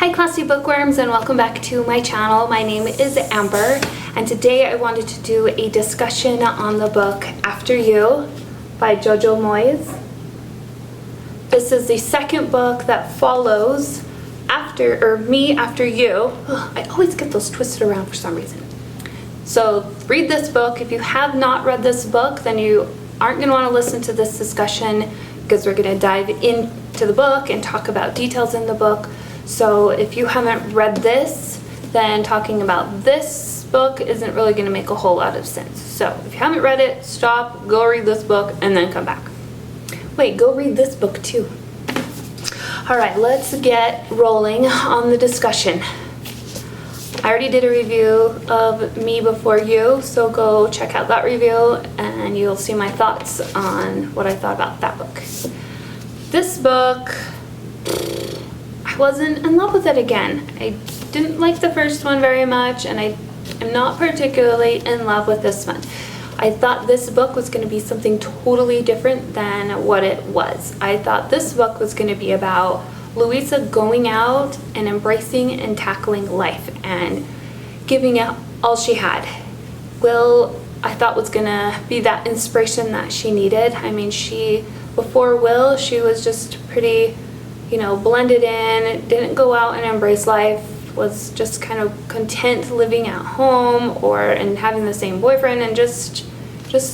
Hi classy bookworms, and welcome back to my channel. My name is Amber, and today I wanted to do a discussion on the book After You by Jojo Moyes. This is the second book that follows Me After You. Ugh, I always get those twisted around for some reason. So read this book. If you have not read this book, then you aren't going to want to listen to this discussion, because we're going to dive into the book and talk about details in the book. So if you haven't read this, then talking about this book isn't really going to make a whole lot of sense. So if you haven't read it, stop, go read this book, and then come back. Wait, go read this book too. Alright, let's get rolling on the discussion. I already did a review of Me Before You, so go check out that review and you'll see my thoughts on what I thought about that book. This book, I wasn't in love with it again. I didn't like the first one very much, and I am not particularly in love with this one. I thought this book was going to be something totally different than what it was. I thought this book was going to be about Louisa going out and embracing and tackling life and giving it all she had. Will, I thought, was going to be that inspiration that she needed. I mean, before Will, she was just pretty, blended in, didn't go out and embrace life, was just kind of content living at home and having the same boyfriend and just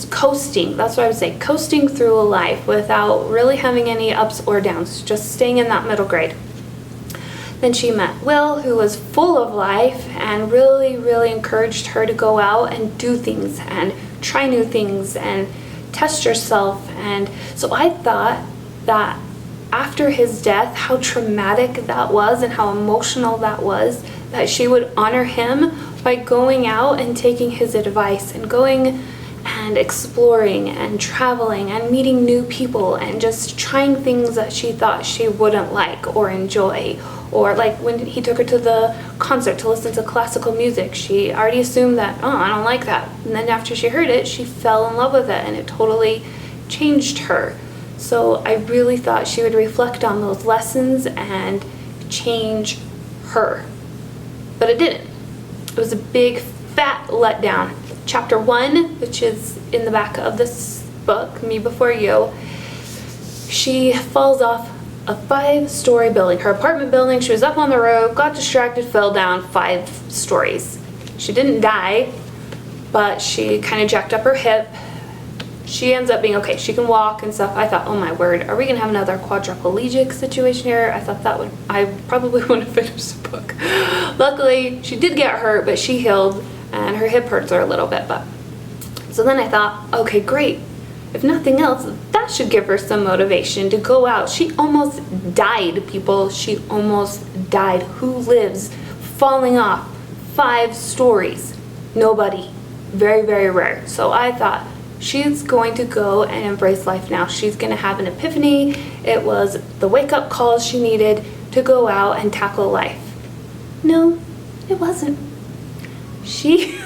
coasting. That's what I would say, coasting through life without really having any ups or downs, just staying in that middle grade. Then she met Will, who was full of life and really, really encouraged her to go out and do things and try new things and test yourself. And so I thought that after his death, how traumatic that was and how emotional that was, that she would honor him by going out and taking his advice and going and exploring and traveling and meeting new people and just trying things that she thought she wouldn't like or enjoy. Or like when he took her to the concert to listen to classical music, she already assumed that, oh, I don't like that. And then after she heard it, she fell in love with it, and it totally changed her. So I really thought she would reflect on those lessons and change her. But it didn't. It was a big, fat letdown. Chapter 1, which is in the back of this book, Me Before You, she falls off a 5-story building. Her apartment building, she was up on the roof, got distracted, fell down 5 stories. She didn't die, but she kind of jacked up her hip. She ends up being okay. She can walk and stuff. I thought, oh my word, are we going to have another quadriplegic situation here? I thought I probably wouldn't have finished the book. Luckily, she did get hurt, but she healed, and her hip hurts her a little bit. So then I thought, okay, great. If nothing else, that should give her some motivation to go out. She almost died, people. She almost died. Who lives falling off 5 stories? Nobody. Very, very rare. So I thought, she's going to go and embrace life now. She's going to have an epiphany. It was the wake-up call she needed to go out and tackle life. No, it wasn't. She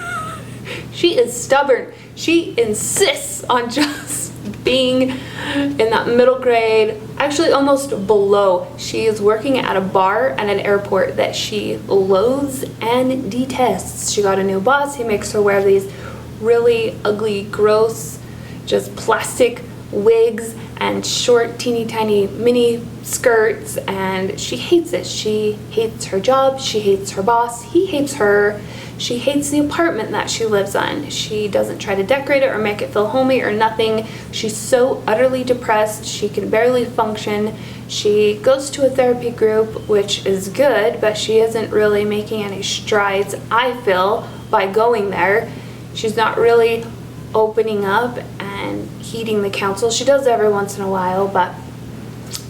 is stubborn. She insists on just being in that middle grade, actually almost below. She is working at a bar at an airport that she loathes and detests. She got a new boss. He makes her wear these really ugly, gross, just plastic wigs and short, teeny tiny mini skirts, and she hates it. She hates her job. She hates her boss. He hates her. She hates the apartment that she lives in. She doesn't try to decorate it or make it feel homey or nothing. She's so utterly depressed. She can barely function. She goes to a therapy group, which is good, but she isn't really making any strides, I feel, by going there. She's not really opening up and heeding the counsel. She does every once in a while, but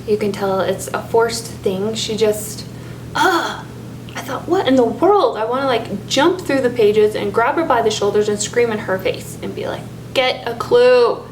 you can tell it's a forced thing. She just, I thought, what in the world? I want to like jump through the pages and grab her by the shoulders and scream in her face and be like, get a clue.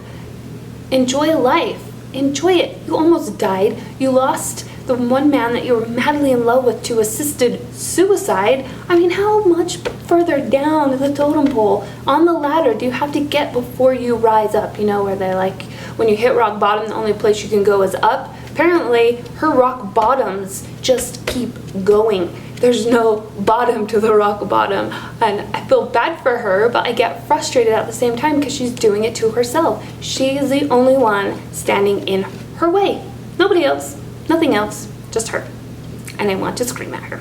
Enjoy life. Enjoy it. You almost died. You lost the one man that you were madly in love with to assisted suicide. I mean, how much further down the totem pole on the ladder do you have to get before you rise up? Where they're like, when you hit rock bottom, the only place you can go is up. Apparently, her rock bottoms just keep going. There's no bottom to the rock bottom, and I feel bad for her, but I get frustrated at the same time because she's doing it to herself. She is the only one standing in her way. Nobody else, nothing else, just her. And I want to scream at her.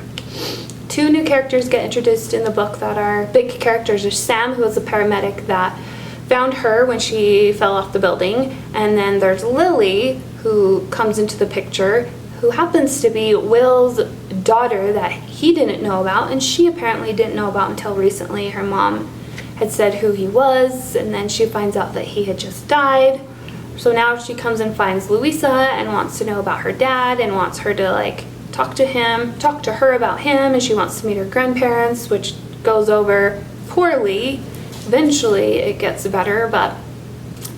2 new characters get introduced in the book that are big characters. There's Sam, who is a paramedic that found her when she fell off the building, and then there's Lily, who comes into the picture, who happens to be Will's daughter that he didn't know about, and she apparently didn't know about until recently. Her mom had said who he was, and then she finds out that he had just died. So now she comes and finds Louisa and wants to know about her dad and wants her to like talk to her about him, and she wants to meet her grandparents, which goes over poorly. Eventually it gets better, but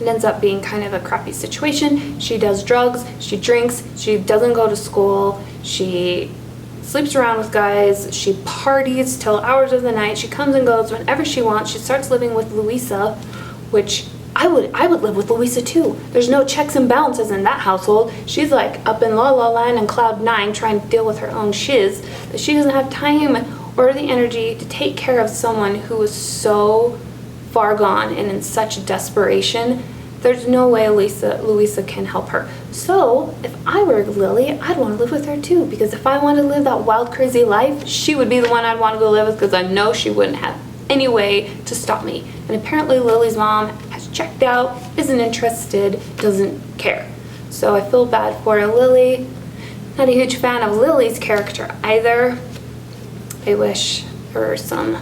it ends up being kind of a crappy situation. She does drugs, she drinks, she doesn't go to school, she sleeps around with guys, she parties till hours of the night, she comes and goes whenever she wants. She starts living with Louisa, which I would live with Louisa too. There's no checks and balances in that household. She's like up in La La Land and Cloud 9 trying to deal with her own shiz, that she doesn't have time or the energy to take care of someone who is so far gone and in such desperation. There's no way Louisa can help her. So if I were Lily, I'd want to live with her too, because if I wanted to live that wild, crazy life, she would be the one I'd want to go live with, because I know she wouldn't have any way to stop me. And apparently Lily's mom has checked out, isn't interested, doesn't care. So I feel bad for Lily. Not a huge fan of Lily's character either. I wish there was something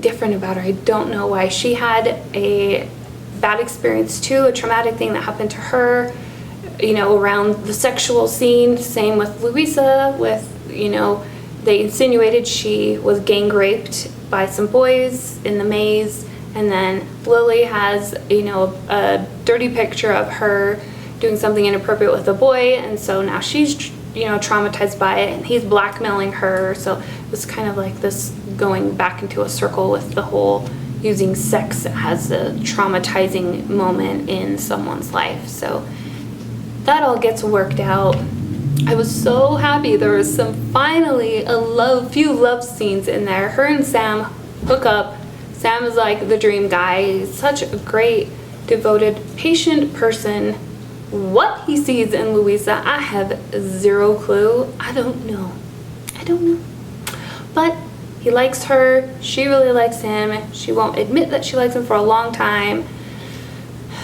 different about her. I don't know why. She had a bad experience too, a traumatic thing that happened to her, around the sexual scene. Same with Louisa, they insinuated she was gang raped by some boys in the maze, and then Lily has, a dirty picture of her doing something inappropriate with a boy, and so now she's, traumatized by it, and he's blackmailing her. So it was kind of like this going back into a circle with the whole using sex as a traumatizing moment in someone's life. So that all gets worked out. I was so happy there was finally few love scenes in there. Her and Sam hook up. Sam is like the dream guy. He's such a great, devoted, patient person. What he sees in Louisa, I have zero clue. I don't know. But he likes her. She really likes him. She won't admit that she likes him for a long time.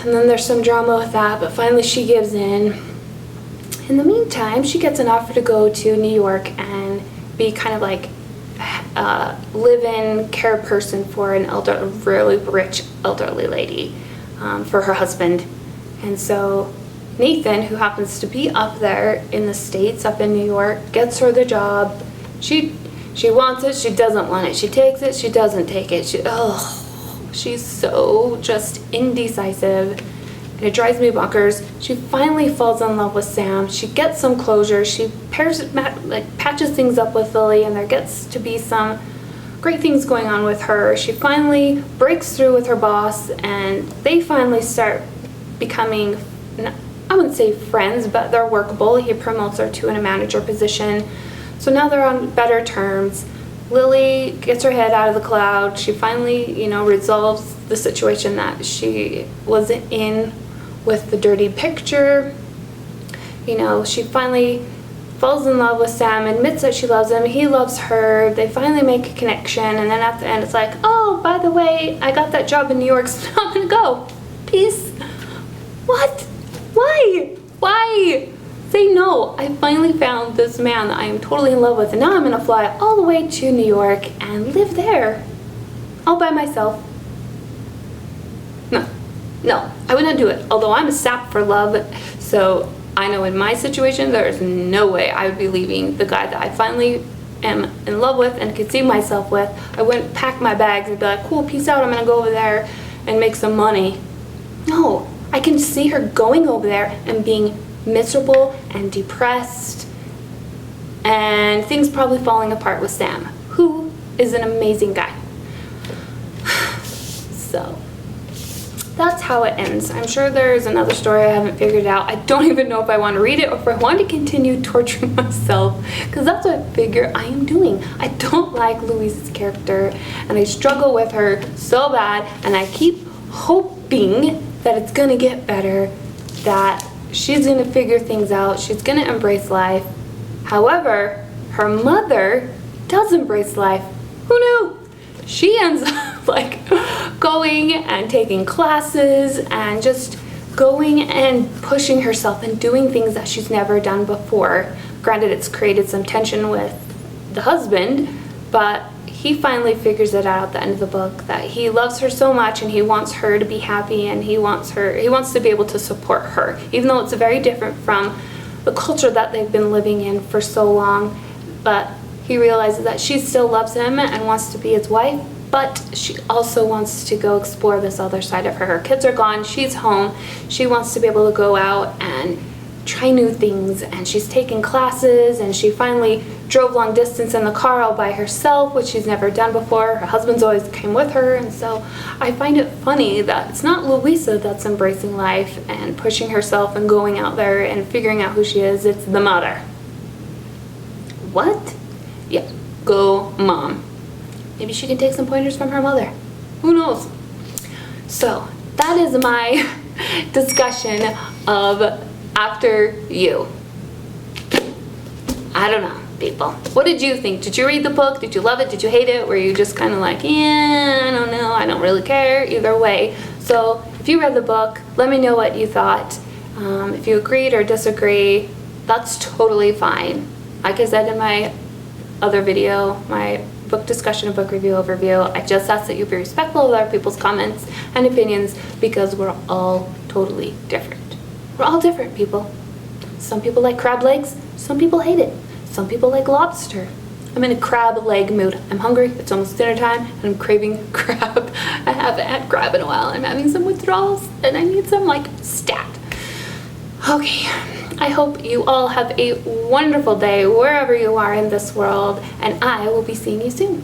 And then there's some drama with that, but finally she gives in. In the meantime, she gets an offer to go to New York and be kind of like a live-in care person for a really rich elderly lady for her husband. And so Nathan, who happens to be up there in the States, up in New York, gets her the job. She wants it, she doesn't want it. She takes it, she doesn't take it. She's so just indecisive. And it drives me bonkers. She finally falls in love with Sam. She gets some closure. She patches things up with Lily, and there gets to be some great things going on with her. She finally breaks through with her boss, and they finally start becoming, I wouldn't say friends, but they're workable. He promotes her to a manager position. So now they're on better terms. Lily gets her head out of the cloud. She finally, resolves the situation that she was in with the dirty picture. She finally falls in love with Sam, admits that she loves him, he loves her, they finally make a connection, and then at the end it's like, oh, by the way, I got that job in New York, so I'm gonna go. Peace. What? Why? Say no. I finally found this man that I am totally in love with, and now I'm gonna fly all the way to New York and live there all by myself. No, I would not do it. Although I'm a sap for love, so I know in my situation there is no way I would be leaving the guy that I finally am in love with and could see myself with. I wouldn't pack my bags and be like, cool, peace out, I'm gonna go over there and make some money. No, I can see her going over there and being miserable and depressed, and things probably falling apart with Sam, who is an amazing guy. So that's how it ends. I'm sure there's another story I haven't figured out. I don't even know if I want to read it or if I want to continue torturing myself, because that's what I figure I am doing. I don't like Louise's character, and I struggle with her so bad, and I keep hoping that it's gonna get better, that she's gonna figure things out, she's gonna embrace life. However, her mother does embrace life. Who knew? She ends up like going and taking classes and just going and pushing herself and doing things that she's never done before. Granted, it's created some tension with the husband, but he finally figures it out at the end of the book that he loves her so much and he wants her to be happy, and he wants to be able to support her, even though it's very different from the culture that they've been living in for so long. But he realizes that she still loves him and wants to be his wife, but she also wants to go explore this other side of her. Her kids are gone, she's home, she wants to be able to go out and try new things, and she's taking classes, and she finally drove long distance in the car all by herself, which she's never done before. Her husband's always came with her, and so I find it funny that it's not Louisa that's embracing life and pushing herself and going out there and figuring out who she is, it's the mother. What? Yeah, go mom. Maybe she can take some pointers from her mother. Who knows? So that is my discussion of After You. I don't know, people. What did you think? Did you read the book? Did you love it? Did you hate it? Were you just kind of like, yeah, I don't know, I don't really care? Either way. So if you read the book, let me know what you thought. If you agreed or disagree, that's totally fine. Like I said in my other video, my book discussion and book review overview, I just ask that you be respectful of other people's comments and opinions, because we're all totally different. We're all different, people. Some people like crab legs, some people hate it. Some people like lobster. I'm in a crab leg mood. I'm hungry, it's almost dinner time, and I'm craving crab. I haven't had crab in a while. I'm having some withdrawals, and I need some, like, stat. Okay, I hope you all have a wonderful day wherever you are in this world, and I will be seeing you soon.